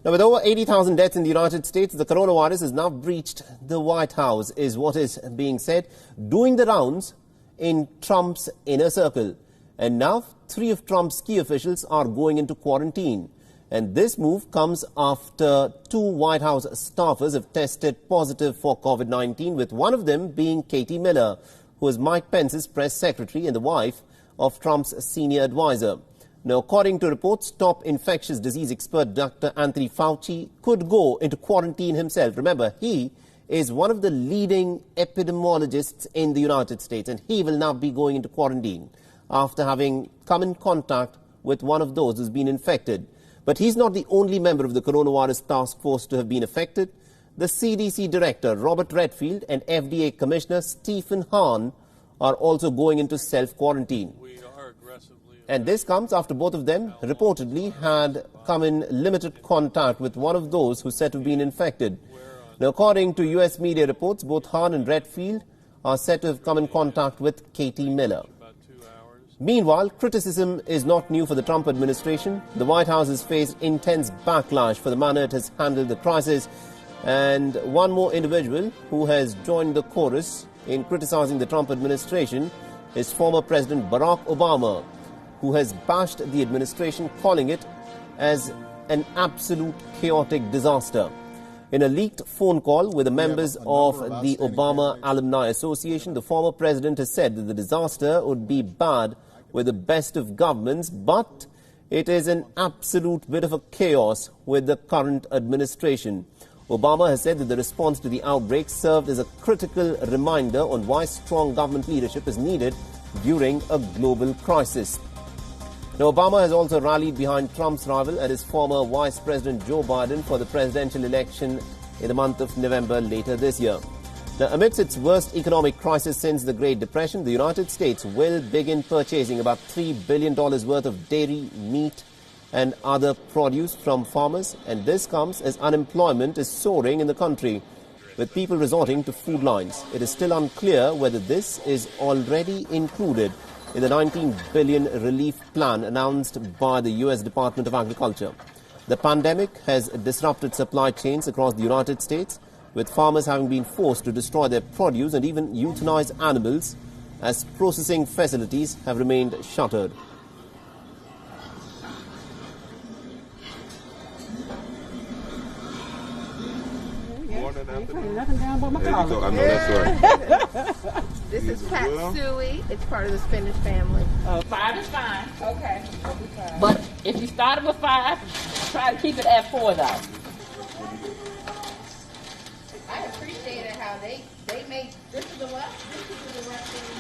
Now, with over 80,000 deaths in the United States, the coronavirus has now breached the White House, is what is being said, doing the rounds in Trump's inner circle. And now, 3 of Trump's key officials are going into quarantine. And this move comes after 2 White House staffers have tested positive for COVID-19, with one of them being Katie Miller, who is Mike Pence's press secretary and the wife of Trump's senior advisor. Now, according to reports, top infectious disease expert Dr. Anthony Fauci could go into quarantine himself. Remember, he is one of the leading epidemiologists in the United States, and he will now be going into quarantine after having come in contact with one of those who's been infected. But he's not the only member of the coronavirus task force to have been affected. The CDC director, Robert Redfield, and FDA Commissioner Stephen Hahn are also going into self-quarantine. And this comes after both of them reportedly had come in limited contact with one of those who said to have been infected. Now, according to U.S. media reports, both Hahn and Redfield are said to have come in contact with Katie Miller. Meanwhile, criticism is not new for the Trump administration. The White House has faced intense backlash for the manner it has handled the crisis. And one more individual who has joined the chorus in criticizing the Trump administration is former President Barack Obama, who has bashed the administration, calling it as an absolute chaotic disaster. In a leaked phone call with the members of the Obama Alumni Association, the former president has said that the disaster would be bad with the best of governments, but it is an absolute bit of a chaos with the current administration. Obama has said that the response to the outbreak served as a critical reminder on why strong government leadership is needed during a global crisis. Now, Obama has also rallied behind Trump's rival and his former Vice President Joe Biden for the presidential election in the month of November later this year. Now, amidst its worst economic crisis since the Great Depression, the United States will begin purchasing about $3 billion worth of dairy, meat and other produce from farmers. And this comes as unemployment is soaring in the country, with people resorting to food lines. It is still unclear whether this is already included in the $19 billion relief plan announced by the U.S. Department of Agriculture. The pandemic has disrupted supply chains across the United States, with farmers having been forced to destroy their produce and even euthanize animals as processing facilities have remained shuttered. This is patsui. It's part of the spinach family. 5 is fine. Okay. But if you started with 5, try to keep it at 4, though. I appreciated how they made this is the what? This is the recipe.